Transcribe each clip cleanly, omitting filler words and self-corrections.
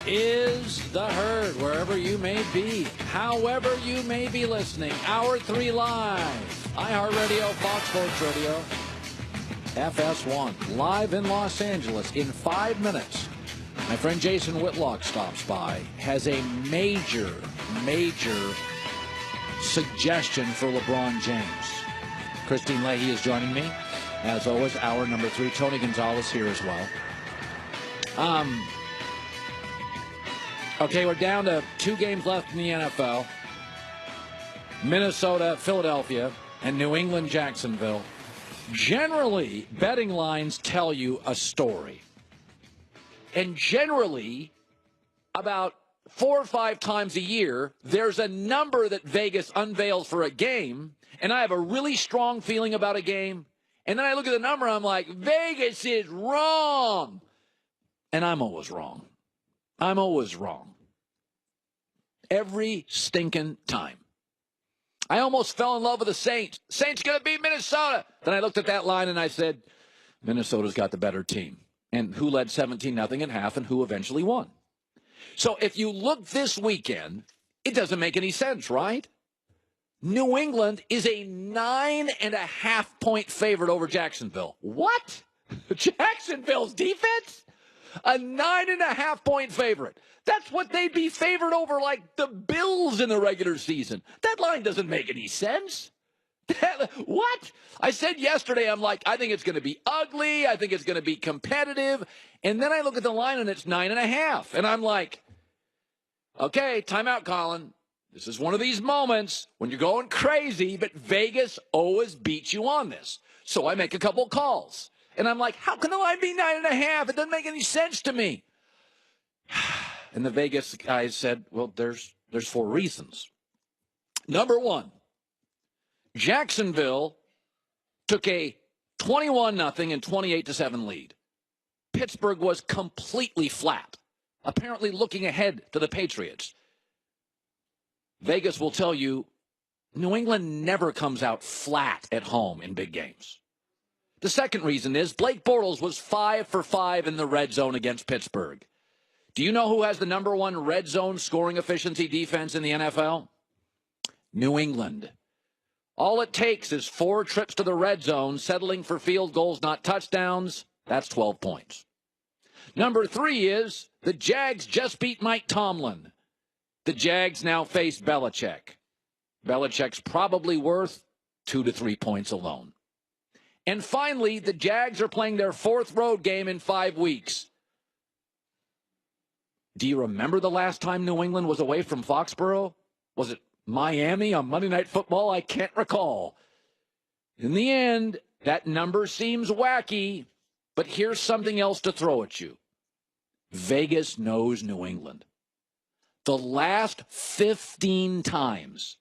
is The Herd, wherever you may be, however you may be listening. Hour 3 live, iHeartRadio, Fox Sports Radio, FS1, live in Los Angeles in 5 minutes. My friend Jason Whitlock stops by, has a major suggestion for LeBron James. Christine Leahy is joining me. As always, hour number 3. Tony Gonzalez here as well. Okay, we're down to 2 games left in the NFL. Minnesota, Philadelphia, and New England, Jacksonville. Generally, betting lines tell you a story. And generally, about 4 or 5 times a year, there's a number that Vegas unveils for a game, and I have a really strong feeling about a game. And then I look at the number, I'm like, Vegas is wrong. And I'm always wrong. I'm always wrong. Every stinking time. I almost fell in love with the Saints. Saints going to beat Minnesota. Then I looked at that line and I said, Minnesota's got the better team. And who led 17-0 at half and who eventually won. So if you look this weekend, it doesn't make any sense, right? New England is a 9.5-point favorite over Jacksonville. What? Jacksonville's defense? A 9.5-point favorite. That's what they'd be favored over like the Bills in the regular season. That line doesn't make any sense. What? I said yesterday, I'm like, I think it's going to be ugly. I think it's going to be competitive. And then I look at the line and it's 9.5. And I'm like, okay, timeout, Colin. This is one of these moments when you're going crazy, but Vegas always beats you on this. So I make a couple calls. And I'm like, how can the line be 9.5? It doesn't make any sense to me. And the Vegas guys said, well, there's 4 reasons. Number 1, Jacksonville took a 21-0 and 28-7 lead. Pittsburgh was completely flat, apparently looking ahead to the Patriots. Vegas will tell you New England never comes out flat at home in big games. The second reason is Blake Bortles was 5 for 5 in the red zone against Pittsburgh. Do you know who has the number 1 red zone scoring efficiency defense in the NFL? New England. All it takes is 4 trips to the red zone, settling for field goals, not touchdowns. That's 12 points. Number 3 is the Jags just beat Mike Tomlin. The Jags now face Belichick. Belichick's probably worth 2 to 3 points alone. And finally, the Jags are playing their 4th road game in 5 weeks. Do you remember the last time New England was away from Foxborough? Was it Miami on Monday Night Football? I can't recall. In the end, that number seems wacky, but here's something else to throw at you. Vegas knows New England. The last 15 times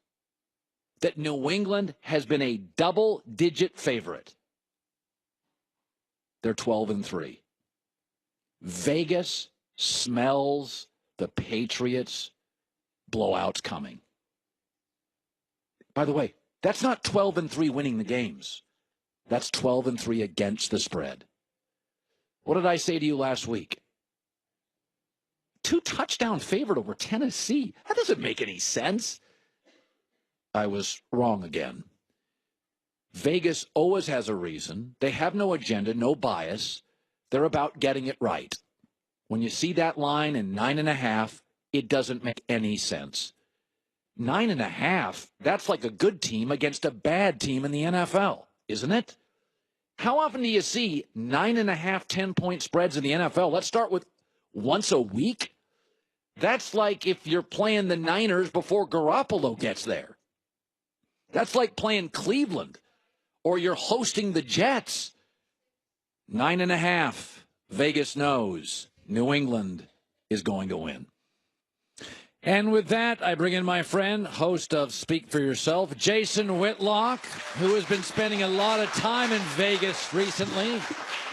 that New England has been a double-digit favorite, they're 12-3. Vegas smells the Patriots blowouts coming. By the way, that's not 12-3 winning the games. That's 12-3 against the spread. What did I say to you last week? 2-touchdown favorite over Tennessee. That doesn't make any sense. I was wrong again. Vegas always has a reason. They have no agenda, no bias. They're about getting it right. When you see that line in 9.5, it doesn't make any sense. 9.5, that's like a good team against a bad team in the NFL, isn't it? How often do you see 9.5, 10-point spreads in the NFL? Let's start with once a week. That's like if you're playing the Niners before Garoppolo gets there. That's like playing Cleveland or you're hosting the Jets. 9.5. Vegas knows New England is going to win. And with that, I bring in my friend, host of Speak for Yourself, Jason Whitlock, who has been spending a lot of time in Vegas recently,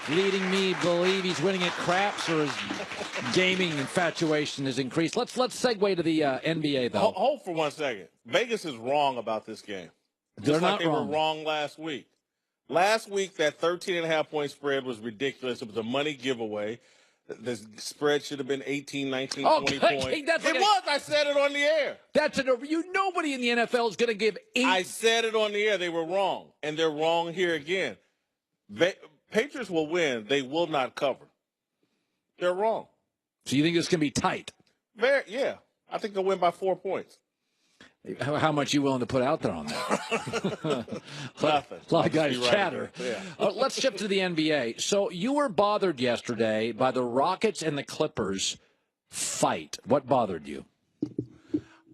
leading me believe he's winning at craps or his gaming infatuation has increased. Let's segue to the NBA, though. Hold for 1 second. Vegas is wrong about this game. They're Just not like they wrong. were wrong last week. Last week, that 13.5-point spread was ridiculous. It was a money giveaway. The spread should have been 18, 19, Oh, 20 okay, points. that's It like was. I said it on the air. nobody in the NFL is going to give 8. I said it on the air. They were wrong, and they're wrong here again. Patriots will win. They will not cover. They're wrong. So you think it's going to be tight? Yeah. I think they'll win by 4 points. How much are you willing to put out there on that? Nothing. A lot of guys chatter. Yeah. Let's shift to the NBA. So you were bothered yesterday by the Rockets and the Clippers fight. What bothered you?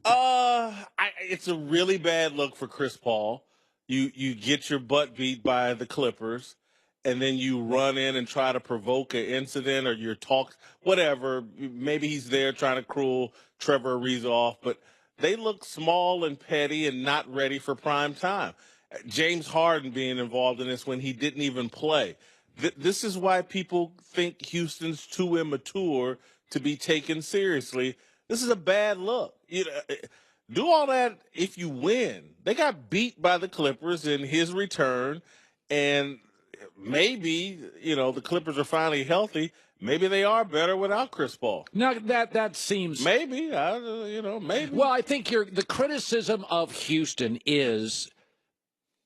It's a really bad look for Chris Paul. You get your butt beat by the Clippers, and then you run in and try to provoke an incident or your talk, whatever. Maybe he's there trying to cool Trevor Ariza off, but they look small and petty and not ready for prime time. James Harden being involved in this when he didn't even play. This is why people think Houston's too immature to be taken seriously. This is a bad look. Do all that if you win. They got beat by the Clippers in his return, and maybe, the Clippers are finally healthy. Maybe they are better without Chris Paul. Now, that seems... Maybe, maybe. Well, I think the criticism of Houston is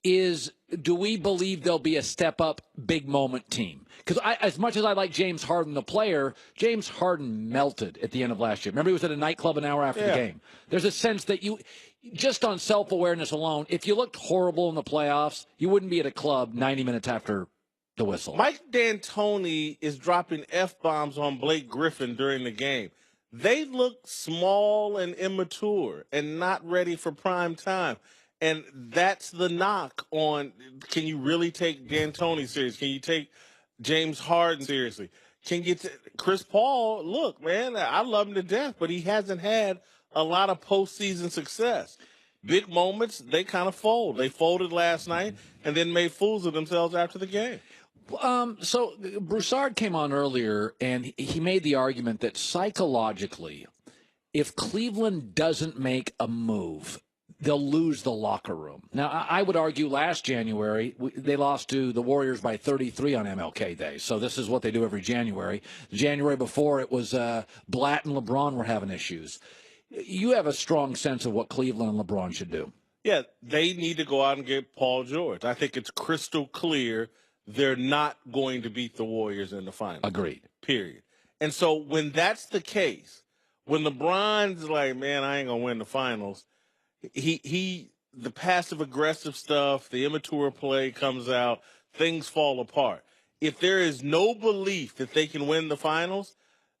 do we believe there'll be a step-up, big-moment team? Because as much as I like James Harden, the player, James Harden melted at the end of last year. Remember, he was at a nightclub an hour after the game. There's a sense that just on self-awareness alone, if you looked horrible in the playoffs, you wouldn't be at a club 90 minutes after the whistle. Mike D'Antoni is dropping F-bombs on Blake Griffin during the game. They look small and immature and not ready for prime time. And that's the knock on, can you really take D'Antoni serious? Can you take James Harden seriously? Can you Chris Paul, look, man, I love him to death, but he hasn't had a lot of postseason success. Big moments, they kind of fold. They folded last night and then made fools of themselves after the game. So Broussard came on earlier, and he made the argument that psychologically, if Cleveland doesn't make a move, they'll lose the locker room. Now, I would argue last January, they lost to the Warriors by 33 on MLK Day. So this is what they do every January. The January before, it was Blatt and LeBron were having issues. You have a strong sense of what Cleveland and LeBron should do. Yeah, they need to go out and get Paul George. I think it's crystal clear they're not going to beat the Warriors in the finals. Agreed. Period. And so when that's the case, when LeBron's like, man, I ain't going to win the finals, the passive aggressive stuff, the immature play comes out, things fall apart. If there is no belief that they can win the finals,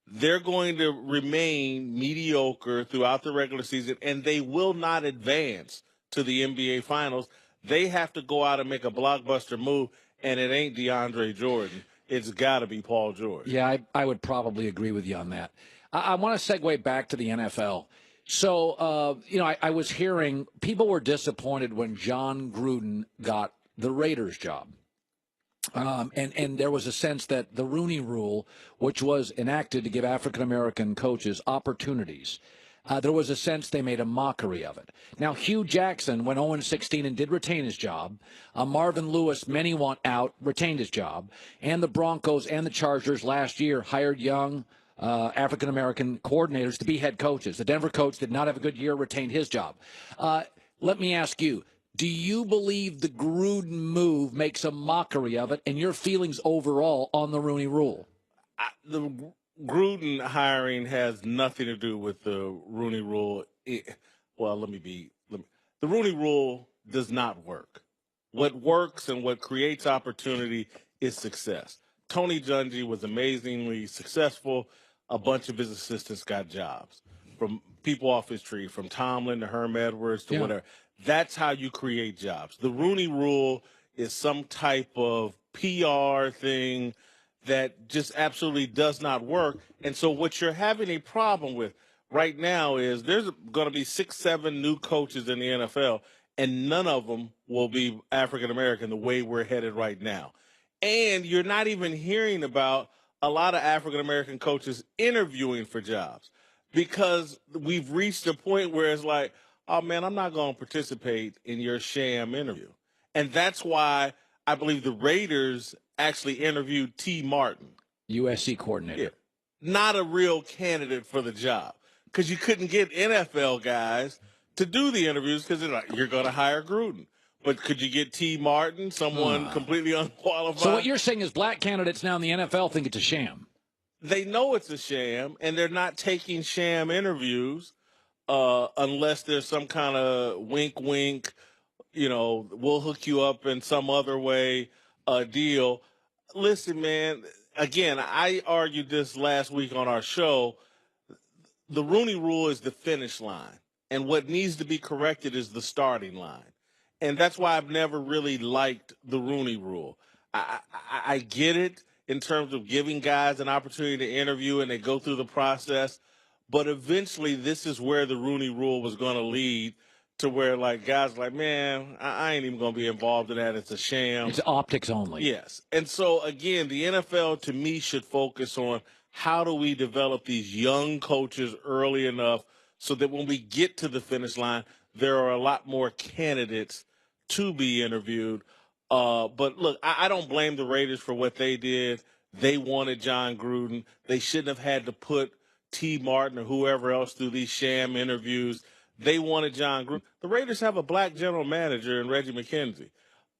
they're going to remain mediocre throughout the regular season, and they will not advance to the NBA finals. They have to go out and make a blockbuster move, and it ain't DeAndre Jordan. It's got to be Paul George. Yeah, I would probably agree with you on that. I want to segue back to the NFL. So, I was hearing people were disappointed when John Gruden got the Raiders job. And there was a sense that the Rooney Rule, which was enacted to give African-American coaches opportunities, there was a sense they made a mockery of it. Now, Hugh Jackson went 0-16 and did retain his job. Marvin Lewis, many want out, retained his job. And the Broncos and the Chargers last year hired young African-American coordinators to be head coaches. The Denver coach did not have a good year, retained his job. Let me ask you, do you believe the Gruden move makes a mockery of it, and your feelings overall on the Rooney Rule? The Gruden hiring has nothing to do with the Rooney Rule. The Rooney Rule does not work. What works and what creates opportunity is success. Tony Dungy was amazingly successful. A bunch of his assistants got jobs, from people off his tree, from Tomlin to Herm Edwards to whatever. That's how you create jobs. The Rooney Rule is some type of PR thing that just absolutely does not work. And so what you're having a problem with right now is there's going to be 6, 7 new coaches in the NFL, and none of them will be African-American the way we're headed right now. And you're not even hearing about a lot of African-American coaches interviewing for jobs, because we've reached a point where it's like, oh, man, I'm not going to participate in your sham interview. And that's why I believe the Raiders actually interviewed T. Martin. USC coordinator. Yeah. not a real candidate for the job because you couldn't get NFL guys to do the interviews because like, you're going to hire Gruden. But could you get T. Martin, someone completely unqualified? So what you're saying is black candidates now in the NFL think it's a sham. They know it's a sham, and they're not taking sham interviews unless there's some kind of wink, we'll hook you up in some other way deal. Listen, man, again, I argued this last week on our show. The Rooney Rule is the finish line, and what needs to be corrected is the starting line. And that's why I've never really liked the Rooney Rule. I get it in terms of giving guys an opportunity to interview and they go through the process. But eventually this is where the Rooney Rule was going to lead to where, like, guys like, man, I ain't even going to be involved in that. It's a sham. It's optics only. Yes. And so, again, the NFL, to me, should focus on how do we develop these young coaches early enough so that when we get to the finish line, there are a lot more candidates to be interviewed. But, look, I don't blame the Raiders for what they did. They wanted John Gruden. They shouldn't have had to put T. Martin or whoever else through these sham interviews. They wanted John Gruden. The Raiders have a black general manager in Reggie McKenzie.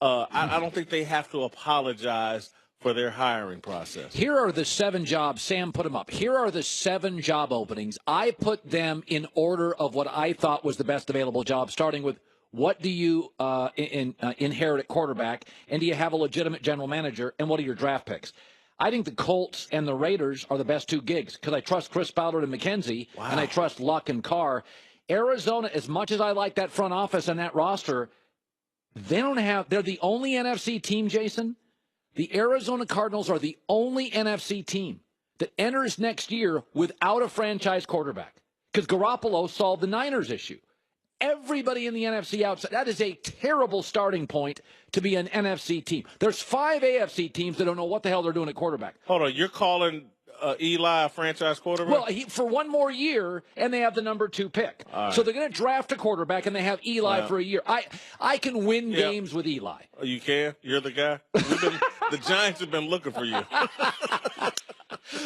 I don't think they have to apologize for their hiring process. Here are the 7 jobs. Sam put them up. Here are the 7 job openings. I put them in order of what I thought was the best available job, starting with what do you inherit at quarterback, and do you have a legitimate general manager, and what are your draft picks? I think the Colts and the Raiders are the best 2 gigs because I trust Chris Ballard and McKenzie, and I trust Luck and Carr. Arizona, as much as I like that front office and that roster, they're the only NFC team, Jason. The Arizona Cardinals are the only NFC team that enters next year without a franchise quarterback because Garoppolo solved the Niners issue. Everybody in the NFC outside, that is a terrible starting point to be an NFC team. There's 5 AFC teams that don't know what the hell they're doing at quarterback. Hold on, you're calling Eli a franchise quarterback? Well, for one more year, and they have the number 2 pick. Right. So they're going to draft a quarterback, and they have Eli for a year. I can win games with Eli. Oh, you can? You're the guy? The Giants have been looking for you.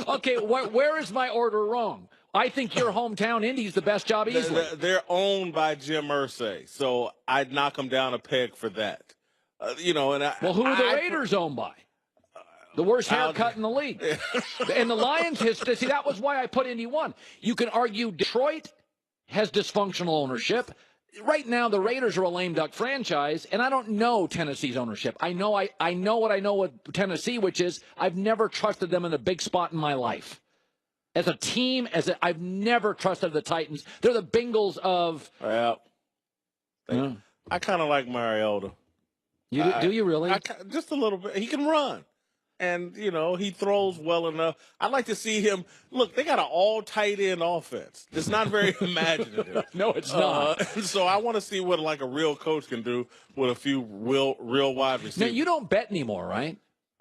Okay, where is my order wrong? I think your hometown Indy's the best job easily. They're owned by Jim Irsay, so I'd knock them down a peg for that. Well, who are the Raiders owned by? The worst haircut in the league. And the Lions, see, that was why I put Indy 1. You can argue Detroit has dysfunctional ownership. Right now, the Raiders are a lame duck franchise, and I don't know Tennessee's ownership. I know what I know with Tennessee, which is I've never trusted them in a big spot in my life. As a team, I've never trusted the Titans. They're the Bengals of. Well, I kind of like Mariota. Do you really? Just a little bit. He can run. And, he throws well enough. I'd like to see him. Look, they got an all tight end offense. It's not very imaginative. No, it's not. So I want to see what a real coach can do with a few real wide receivers. Now, you don't bet anymore, right?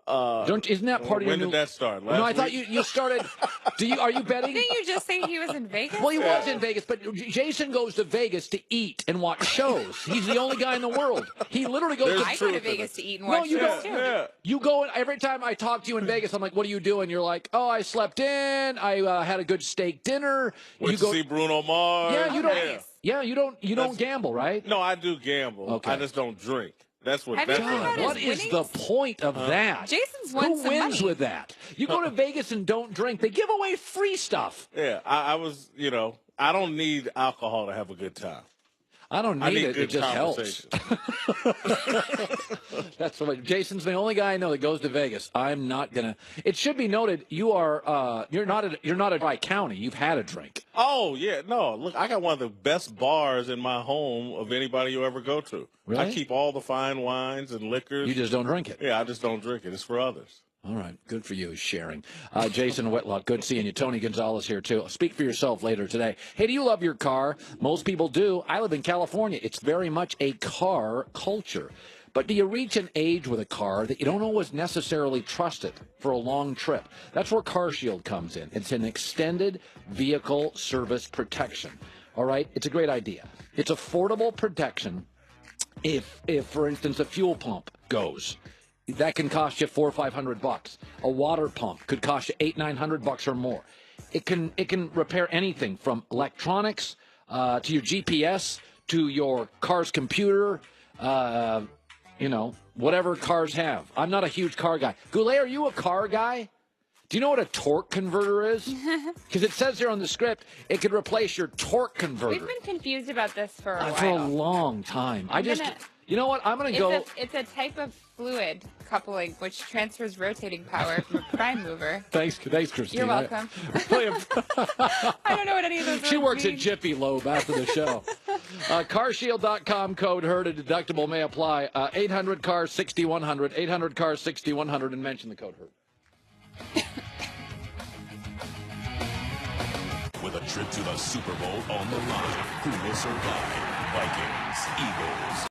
Isn't that part of your When did that start? No, I thought you started. Are you betting? Didn't you just say he was in Vegas? Well, he was in Vegas, but Jason goes to Vegas to eat and watch shows. He's the only guy in the world. He literally goes. I go to Vegas to eat and watch shows too. Yeah. You go every time I talk to you in Vegas. I'm like, "What are you doing?" You're like, "Oh, I slept in. I had a good steak dinner." You go see Bruno Mars. Yeah, you don't. Nice. Yeah, you don't gamble, right? No, I do gamble. Okay. I just don't drink. That's what. Have you that's heard what. about What his is the point of that? Jason's won Who some wins money. with that? You go to Vegas and don't drink. They give away free stuff. Yeah, I was. I don't need alcohol to have a good time. I don't need it. Good It just helps. That's what Jason's the only guy I know that goes to Vegas. I'm not gonna. It should be noted you're not a dry county. You've had a drink. Oh yeah, no. Look, I got one of the best bars in my home of anybody you ever go to. Really? I keep all the fine wines and liquors. You just don't drink it. Yeah, I just don't drink it. It's for others. All right. Good for you, sharing. Jason Whitlock, good seeing you. Tony Gonzalez here, too. Speak for yourself later today. Hey, do you love your car? Most people do. I live in California. It's very much a car culture. But do you reach an age with a car that you don't always necessarily trust it for a long trip? That's where CarShield comes in. It's an extended vehicle service protection. All right? It's a great idea. It's affordable protection if for instance, a fuel pump goes. That can cost you $400 or $500. A water pump could cost you $800-900 or more. It can repair anything from electronics to your GPS to your car's computer. Whatever cars have. I'm not a huge car guy. Goulet, are you a car guy? Do you know what a torque converter is? Because it says here on the script, it could replace your torque converter. We've been confused about this for a while. For a long time. You know what? I'm going to go. It's a type of fluid coupling which transfers rotating power from a prime mover. Thanks, Christine. You're welcome. I don't know what any of those She works mean. at Jiffy Lube after the show. Carshield.com, code HERD, a deductible may apply. 800-CARS-6100, 800-CARS-6100, and mention the code HERD. With a trip to the Super Bowl on the line, who will survive? Vikings, Eagles.